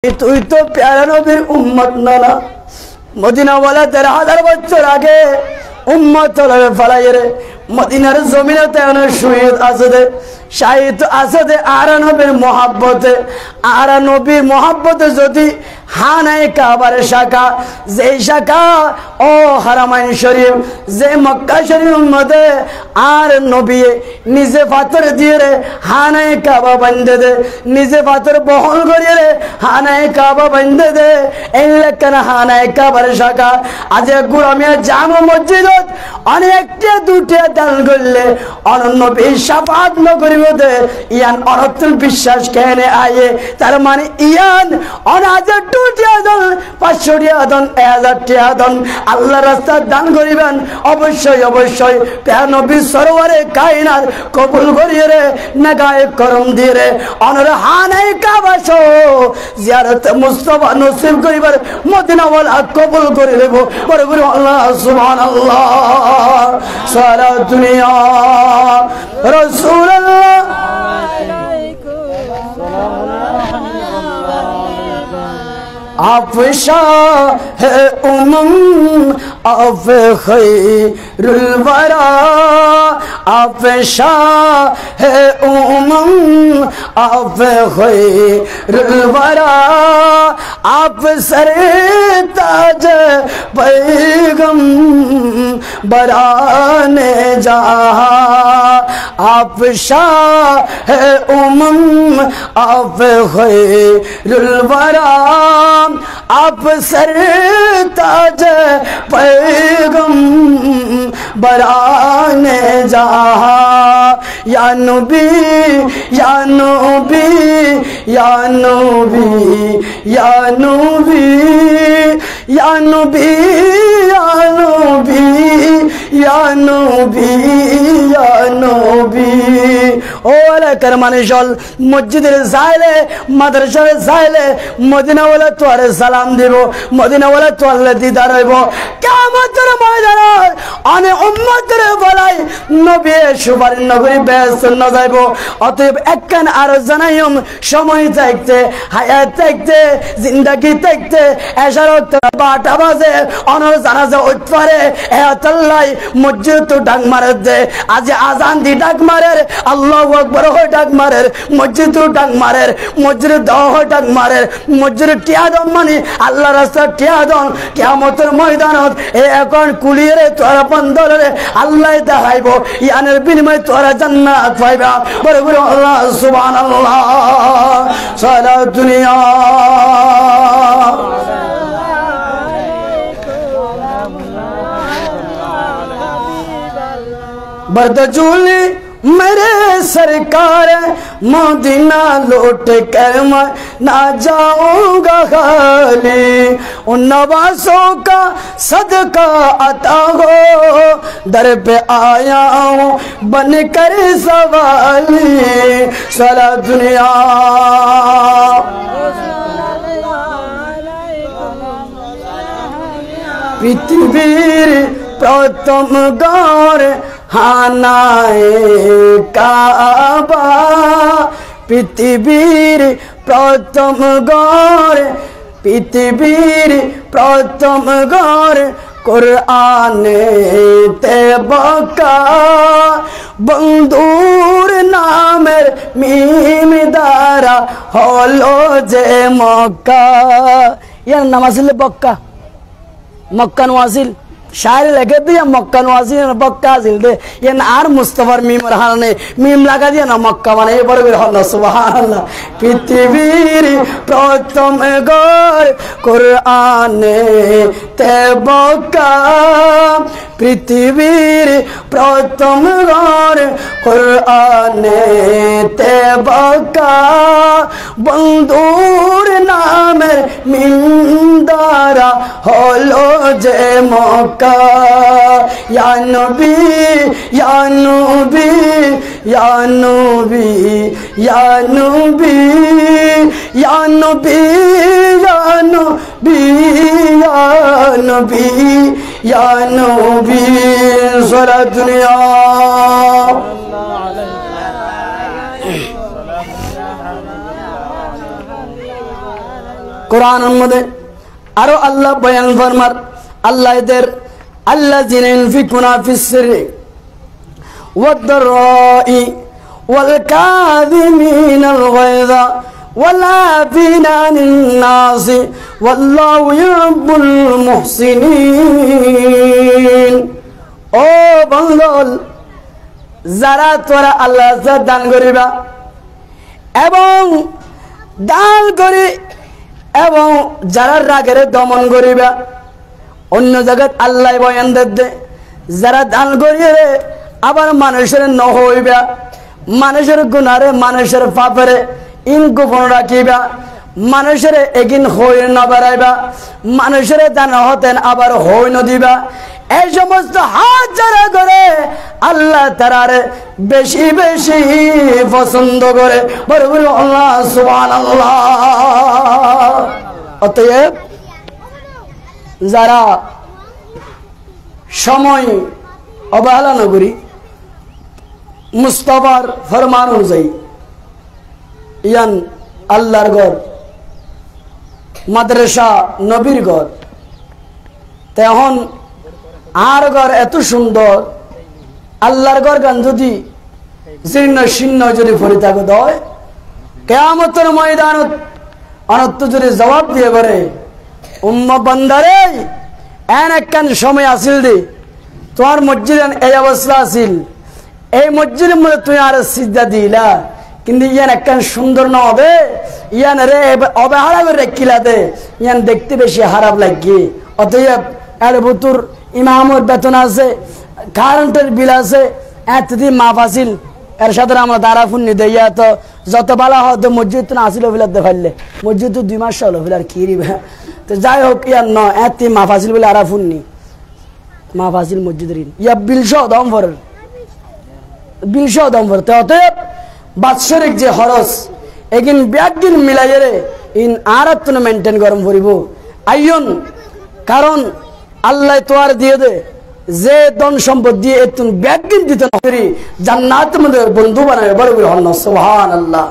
তুই তো প্যারা নবীর উম্মত না। মদিনা ওয়ালা ১৩,০০০ বছর আগে উম্মত চলাবে ফলাইয়ে রে মদিনার জমিনে তেমন শহীদ আছে দে শাহিদ আছে দে আরা নবীর মহাব্বতে। আরা নবীর মহাব্বতে যদি হানায় কাবার শাখা, যে শাখা ও হারামাইন শরীফ, যে মক্কা শরীফের মধ্যে আর নবী নিজে পাথর দিয়ে রে হানায় কাবা বান্ধে দে, নিজে পাথর বহন করিয়ে রে হানায় কাবা বান্ধে দে। এই লেখান হানায় কাবার শাখা আজ গুরামিয়া জামা মসজিদত অনেকটা দুটা দান করলে অনন্য সাফাত নগরীর মধ্যে ইয়ান অনতুল বিশ্বাস কেনে আয়ে। তার মানে ইয়ান অনাজের 2টা দল 500 দন 1000 দন আল্লাহ রাস্তা দান করিবেন। অবশ্যই অবশ্যই নবী সরোয়ারে কায়নাত কবুল করিয়ে রে নাগায়ে করম দিয়ে রে অনর হানায় কাবা সো জিয়ারত মুস্তাফা নসিব করিবার মদিনা ওয়ালা কবুল করে দেব। বড় বড় আল্লাহ সুবহানাল্লাহ সারা দুনিয়া রাসূলুল্লাহ आप शाह उमम आप खैरुल वरा, आप शाह उमम आप खैरुल वरा, आप सरताज पैगम बराने जहां। आप शाह उमम आप खैरुल वरा, आप सरताज पैगम बराने जहां। या नबी या नबी या नबी या नबी या नबी या नबी या नबी या नबी। ও এলাকার মানুষল মসজিদের যাইলে মাদ্রাসার যাইলে মদিনাওয়ালা তোরে সালাম দিব, মদিনাওয়ালা তোরে দিদার হইব। কিয়ামতের ময়দানে অনেক উম্মতের বলাই নবী সুপারিশ নগরী ব্যস্ত না যাইব। অতএব একখান আর জানাইম সময় থাকতে হায়াত থাকতে জিন্দেগি থাকতে এশারত 12টা বাজে অনর জানাজা হইতে পারে। এতলাই মসজিদ তো ডাক মারে দে আজ আজান দি ডাক মারে আল্লাহু আকবার হয় ডাক মারে, মসজিদ তো ডাক মারে, মসজিদ দাও হয় ডাক মারে, মসজিদ টিয়াদন মানে আল্লাহ রাস্তা টিয়াদন। কিয়ামতের ময়দানত এ এখন কুলিয়ে তোরা বন্ধরে আল্লাহ দেখাইব ইয়ানের বিনিময়ে তোরা জান্নাত পাইবা। বড় বড় আল্লাহ সুবহানাল্লাহ সারা দুনিয়া बरदजूली मेरे सरकार मदीना लौट कर मैं ना जाऊंगा खाली। उन नवासों का सदका अता हो दर पे आया हूँ बन कर सवाली। सारा दुनिया पृथ्वीर प्रथम गौर হানায়ে কাবা, পৃথিবীর প্রথম গড়, পৃথিবীর প্রথম গড় কোরআনে তে বকা। বন্ধুর নামের মিম দ্বারা হলো যে মক্কা। ইয়ার নাম আসলে বক্কা, মক্কা নওয়াজিল शायर लगे दिया मक्का नवाजी बक्का जिल दे ये आर मुस्तफार मीम रहाने मीम लगा दिया ना मक्का बने ये बड़े बड़े सुबहानअल्लाह। पृथ्वीर प्रथम गौर कुराने ते बक्का, पृथ्वीर प्रथम गौर कुराने ते बक्का। बंधुर नामेर मीम द्वारा हलो जे मक्का। या नबी या नबी या नबी या नबी या नबी या नबी या नबी या नबी सारा दुनिया কোরআনের মধ্যে আরো আল্লাহ বয়ান ফরমার আল্লাহ এদের আল্লাযিনা ইউনফিকুনা ফিস সিররি ওয়াদ-দাররাই ওয়াল কাযিমিনাল গায়যা ওয়াল আফিনা আনিন নাসি ওয়াল্লাহু ইউহিব্বুল মুহসিনিন। ও বন্ধুল, যারা তোরা আল্লাহ দান করিবা এবং দান করি এবং যারা রাগের দমন করিবা, অন্য জায়গায় আল্লাহ বয়ান দে যারা দান করিয়ে আবার মানুষের ন হইবা, মানুষের গুনারে মানুষের পাপরে ইন গোপন রাখিবা, মানুষের এগিন হই ন বেড়াইবা, মানুষের দান হতেন আবার হই ন দিবা। এই সমস্ত হাত যারা করে আল্লাহ তারারে বেশি বেশি পছন্দ করে। বড় বড় আল্লাহ সুবহানাল্লাহ। অতএব যারা সময় অবহেলা না করি, মুস্তাফার ফরমান অনুযায়ী ইয়ান আল্লাহর ঘর, মাদ্রাসা নবীর ঘর, তখন আর ঘর এত সুন্দর আল্লাহর ঘর গান যদি জীর্ণ শীর্ণ যদি ভরে থাকে দয় কিয়ামতের ময়দানত অনন্ত যদি জবাব দিয়ে করে উম্মা বান্দারে এন একখান সময় আসিল দে তোমার মসজিদ এই অবস্থা আসিল, এই মসজিদের মধ্যে তুই আর সিজদা দিলা, কিন্তু ইয়ান একখান সুন্দর না হবে, ইয়ান রে অবহেলা করে রেখিলা দে, ইয়ান দেখতে বেশি খারাপ লাগে। অতএব এর বুতুর ইমামের বেতন আছে, কারেন্টের বিল আছে, এতদি মাফ আসিল, এর সাথে আমরা দাঁড়া ফুন্নি দেয়া তো যত ভালো হতো মসজিদ তো আসিল ফিলাতে পারলে মসজিদ তো 2 মাস হলো ফিলার কি তো যাই হোক ইয়ার ন এত মাফ আসিল বলে আরা ফুন্নি মাফ আসিল মসজিদের ইয়া বিলশ দম ভরের বিলশ দম ভর। অতএব বাৎসরিক যে খরচ এগিন ব্যাগিন মিলাই রে ইন আর মেনটেন গরম করিব আইয়ন, কারণ আল্লাহ তোয়ার দিয়ে দে যে ধন সম্পদ দিয়ে এতুন ব্যাগিন দিতে নকরি জান্নাত মধ্যে বন্ধু বানায়। বড় বড় হন সুবহানাল্লাহ।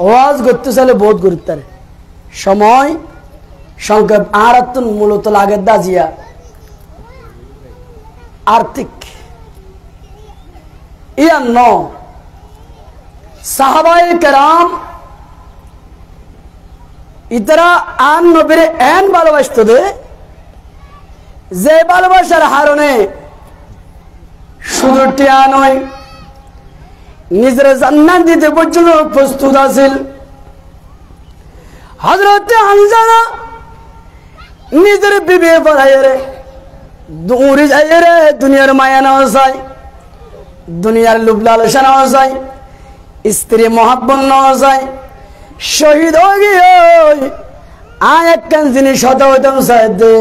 ওয়াজ করতে চাইলে বহুত গুরুত্ব সময় সংক্ষেপ আর মূলত লাগে দাজিয়া আর্থিক ইয়ান ন সাহাবায়ে কেরাম ইতরা আন নবীরে এন ভালোবাসত দে যে ভালোবাসার হারণে শুধু টিয়া নয় নিজের জান্নাত দিতে পর্যন্ত প্রস্তুত আছিল। হযরত হামজা নিজের বিবে পড়ায় রে দূরে যায় রে দুনিয়ার মায়া নেওয়া যায়, দুনিয়ার লোভ লালসা নেওয়া যায়, স্ত্রী মহাব্বত নেওয়া যায়, শহীদ হয়ে গিয়ে আর একখান জিনিস হতে হইতাম সাহেদে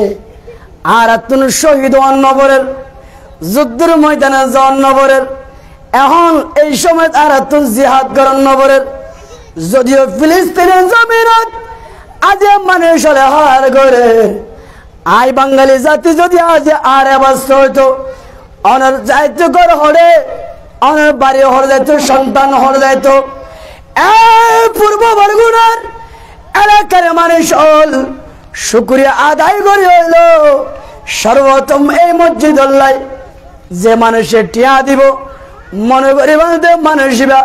আর তুন শহীদ অন্নবরের যুদ্ধের ময়দানে অন্নবরের এখন এই সময় আর তুন জিহাদ করেন নবরের। যদিও ফিলিস্তিনের জমিনত আজ মানুষ হার করে আই বাঙালি জাতি যদি আজ আর অবস্থা হইতো অনার যাইতো ঘর হরে অনার বাড়ি হরে যাইতো সন্তান হরে যাইতো। পূর্ব বরগুনার এলাকার মানুষ হল শুকরিয়া আদায় করে হইল সর্বপ্রথম এই মসজিদ আল্লাহ যে মানুষের টিয়া দিব মনে করি মানুষরা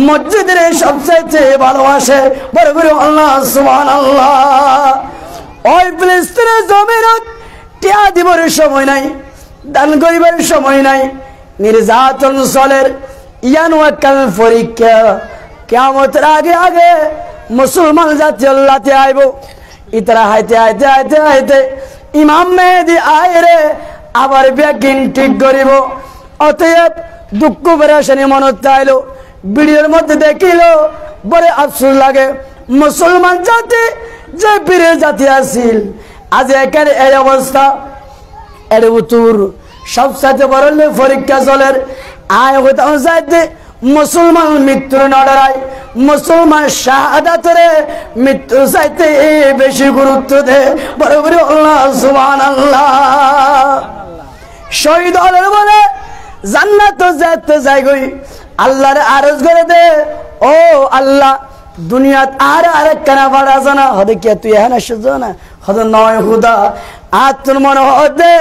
মসজিদের সবচাইতে ভালোবাসে। বড় বড় আল্লাহ সুবহানাল্লাহ। ওই ফিলিস্তিনের জমিনত টিয়া দিবার সময় নাই, দান করিবার সময় নাই, নির্যাতন চলের ইয়ান ওয়াক্কাল পরীক্ষা কিয়ামতের আগে আগে মুসলমান জাতি আল্লাহতে আইব। ইতরা হাইতে হাইতে হাইতে হাইতে ইমাম মেহেদি আয় রে আবার ব্যাগিন ঠিক করিব। অতএব দুঃখ পেরেশানি মনত আইলো, ভিডিওর মধ্যে দেখিল বড় আফসোস লাগে মুসলমান জাতি যে বীরের জাতি আছিল আজ এখানে এই অবস্থা। এর উত্তর সবসাথে বড় পরীক্ষা চলের আয় হইতাম চাইতে মুসলমান মৃত্যুর নডরায় মুসলমান শাহাদাতরে মৃত্যু চাইতে বেশি গুরুত্ব দে। বড় বড় আল্লাহ সুবহানাল্লাহ। শহীদ হলের বলে জান্নাত যেতে যাই গই আল্লাহরে আরজ করে দে, ও আল্লাহ দুনিয়াত আরেক কানা ভাড়া জানা হদে কে তুই হ্যাঁ না হদে নয় হুদা আত্মর মনে হদে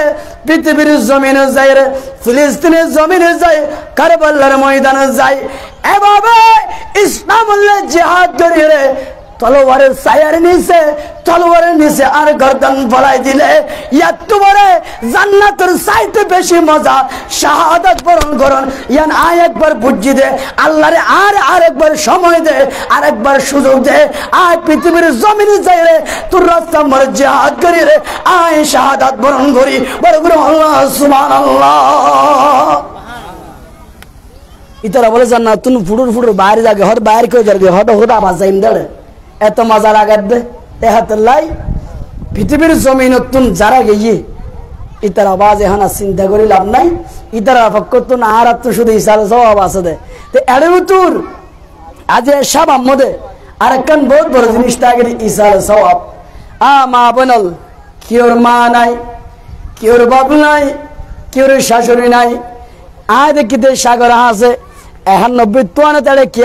পৃথিবীর জমিনে যাই রে, ফিলিস্তিনের জমিনে যাই, কারবালার ময়দানে যাই, এভাবে ইসলামুল্লাহ জিহাদ করি রে, তলোয়ারের ছায়ার নিচে, তলোয়ারের নিচে আর গর্দান ফলাই দিলে তোমারে জান্নাতের চাইতে বেশি মজা শাহাদাত বরণ করুন। ইয়ান আয় একবার বুঝি দে আল্লাহরে, আর একবার সময় দে, আরেকবার সুযোগ দে, আয় পৃথিবীর জমিনে যাই রে, তোর রাস্তা মরে জিহাদ করি রে, আয় শাহাদাত বরণ করি, বড় করে আল্লাহ সুবহানাল্লাহ। ইতারা বলে জান্নাত তুন ফুড়ুর বাইরে জাগে হদ বাইরে কেউ যাবে হদ হদ আবাস যাইম দেড়ে এত মজা লাগাবে তেহাতলাই পৃথিবীর জমিন তুন যারা গিয়ে ইতার আওয়াজ এখন চিন্তা করি লাভ নাই, ইতার ফক্কতুন আর তো শুধু ইসাল সওয়াব আছে দে তে এর উতুর আজ সব আমদে আর একখান বহুত বড় জিনিস থাকে ইসাল সওয়াব। মা বনল কিওর মা নাই, কিওর বাপ নাই, কিওর শাশুড়ি নাই, আয় দেখিতে সাগর আছে এখন 90 তাড়ে কি